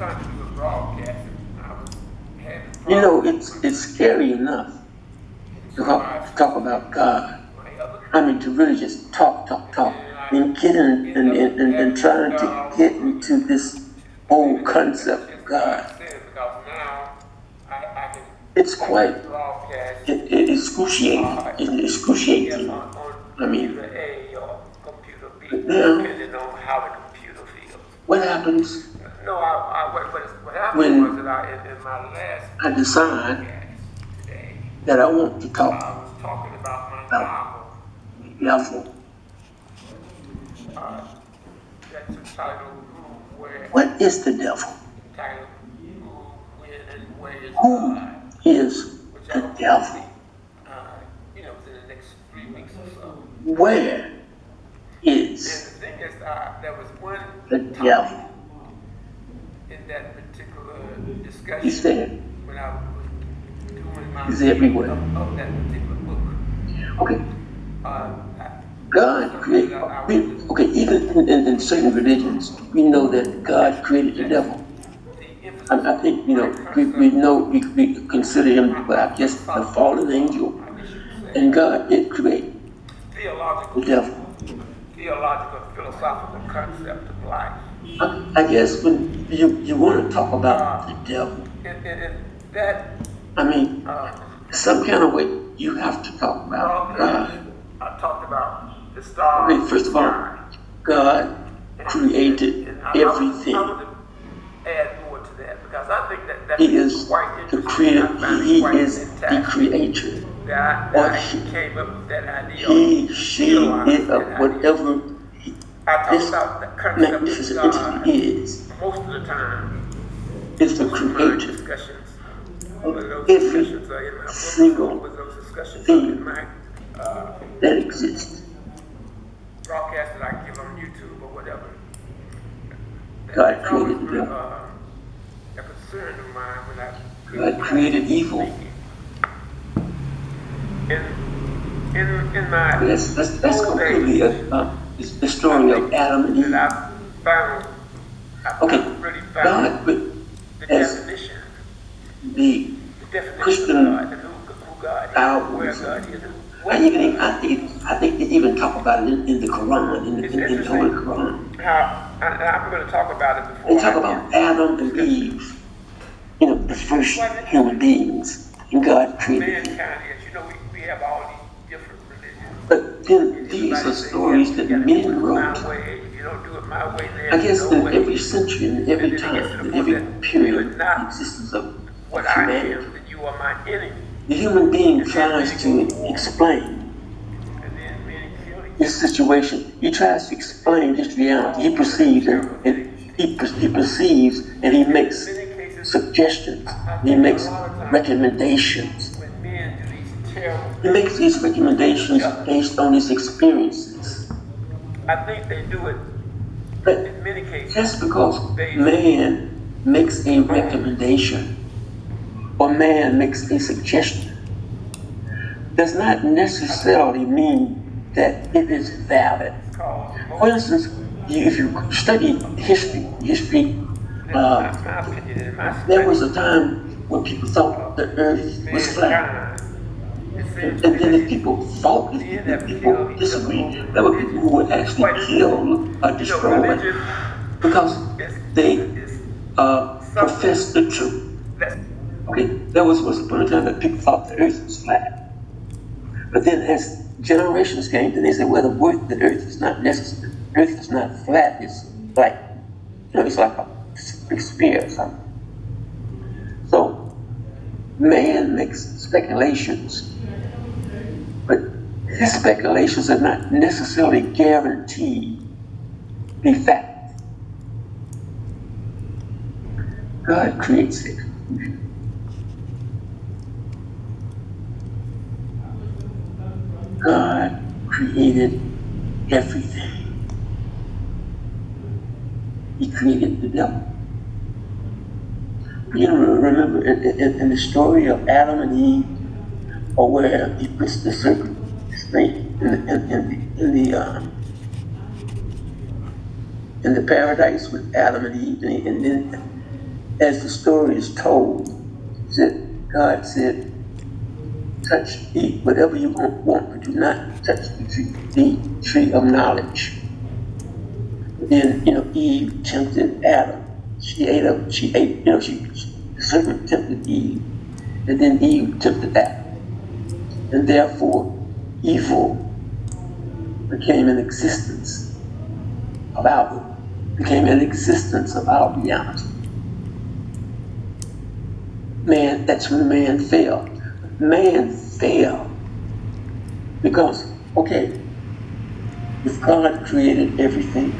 trying to do a broadcast, and I was having You know, problems. it's scary enough to talk about God. I mean, to really just talk, and get in and trying to get into this whole concept of God. It's quite excruciating. It's excruciating. I mean, but now, what happens when I decide that I want to talk about the devil? What is the devil? Who is the devil? Where is the devil? In that particular discussion, He's there. when I was doing my He's everywhere. Of that particular book. Okay. God created, okay, even in certain religions, we know that God created the devil. I think, you know, we consider him, well, I guess, a fallen angel. And God did create the devil. Theological, philosophical concept of life. I guess when you want to talk about the devil, I mean, some kind of way you have to talk about God. I talked about the stars. Okay, first of all, God created everything. I would add more to that because I think that He is the creator. He is the creator. Or he came up with that idea. He shaped it up, whatever this magnificent entity is. Most of the time, is the creator of every single thing that exists. Broadcast that I give on YouTube or whatever. God created the devil. A concern of mine when God created evil. In my that's completely the story of Adam and Eve. Okay, God, as the Christian albums, I think they even talk about it in the Quran, in the Holy Quran. I'm going to talk about it before. They talk about Adam and Eve, you know, the first human beings, and God created them. You know, we have all these different religions. But then these are stories that men wrote. I guess in every century, in every time, in every period of the existence of humanity, the human being tries to explain this situation. He tries to explain this reality. He perceives he perceives and he makes suggestions. He makes recommendations. He makes these recommendations based on his experiences. I think they do it but in many cases. Just because man makes a recommendation or man makes a suggestion does not necessarily mean that it is valid. For instance, if you study history, there was a time when people thought the earth was flat. And then if people fought, if people disagreed, there were people who were actually killed or destroyed because they professed the truth. Okay, there was once upon a time that people thought the earth was flat. But then as generations came, then they said, well, the earth is not necessary. The earth is not flat, it's like, you know, it's like a big sphere or something. So, man makes speculations, but his speculations are not necessarily guaranteed a fact. God creates it. God created everything. He created the devil. You remember in the story of Adam and Eve, or where he puts the serpent, the snake, in the paradise with Adam and Eve, and then as the story is told, that God said, touch, eat whatever you want, but do not touch the tree of knowledge. Then, Eve tempted Adam. She ate, the serpent tempted Eve, and then Eve tempted Adam. And therefore, evil became an existence of our reality. Man, that's when man fell. Man fell because, okay, if God created everything,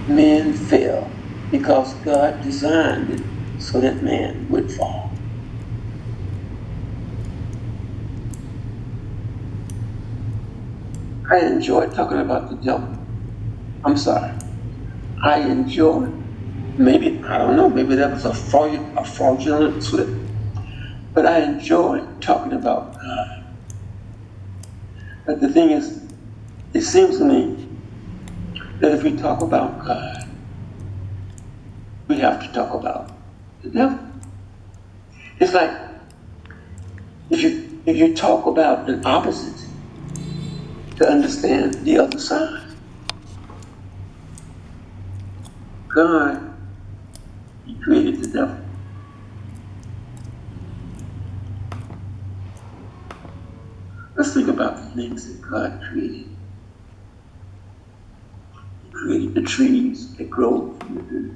man fell because God designed it so that man would fall. I enjoy talking about the devil. I'm sorry. I enjoy, maybe, I don't know, maybe that was a fraudulent slip, but I enjoy talking about God. But the thing is, it seems to me that if we talk about God, we have to talk about the devil. It's like if you talk about an opposite to understand the other side. God, He created the devil. Let's think about the things that God created. He created the trees that grow in the earth.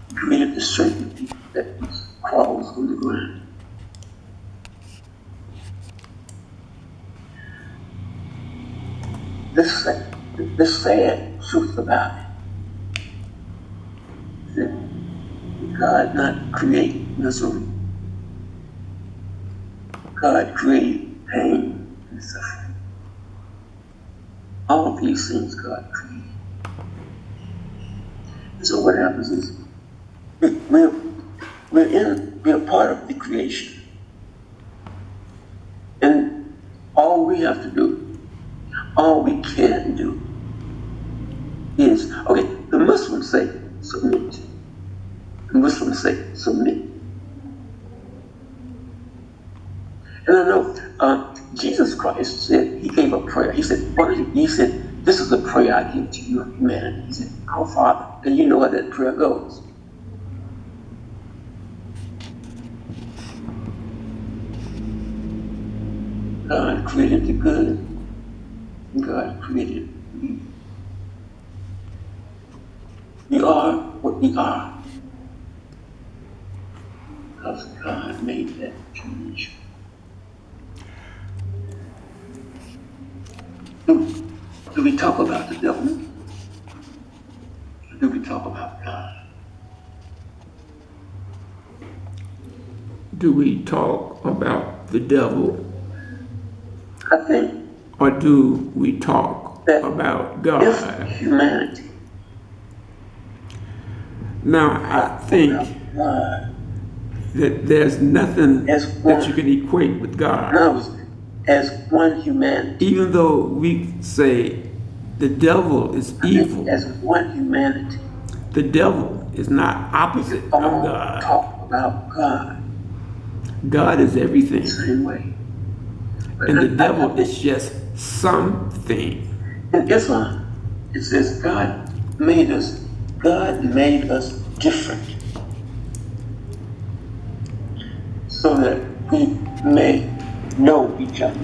He created the serpent that crawls on the ground. The sad truth about it is that God not create misery. God created pain and suffering. All of these things God created. And so what happens is we're part of the creation. And all we have to do, all we can do is, okay, the Muslims say submit. The Muslims say submit. And I know Jesus Christ said, He gave a prayer. He said, this is the prayer I give to you, humanity. He said, our Father. And you know how that prayer goes. God created the good, and God created the evil. We are what we are because God made that change. Do we talk about the devil? Or do we talk about God? Do we talk about the devil? I think. Or do we talk about God? If humanity. Now, I think that there's nothing that you can equate with God. No, as one humanity. Even though we say the devil is evil, as one humanity. The devil is not opposite of God. Talk about God. God is everything. Same way. And the devil is just something. In Islam, it says God made us different so that we may know each other.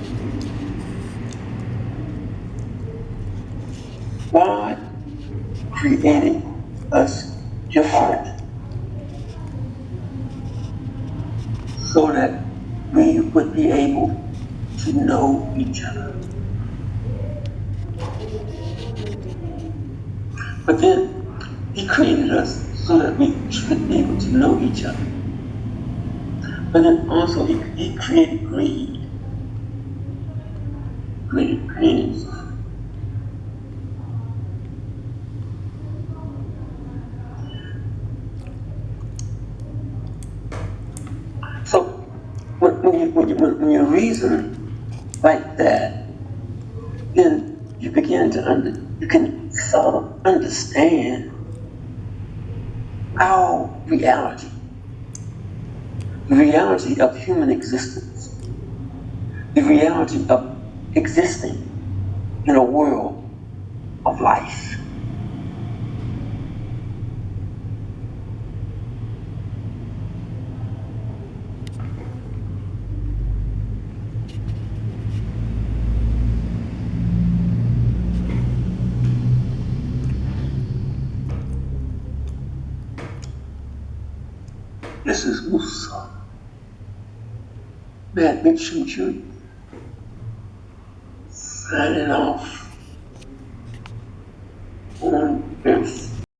God created us different so that we would be able to know each other. But then He created us so that we should be able to know each other. But then also He created greed. Created pain. So when you reason like that, then you begin to you can sort of understand our reality, the reality of human existence, the reality of existing in a world of life. This is Musa, Mad Mitchell Jr. signing off on Earth.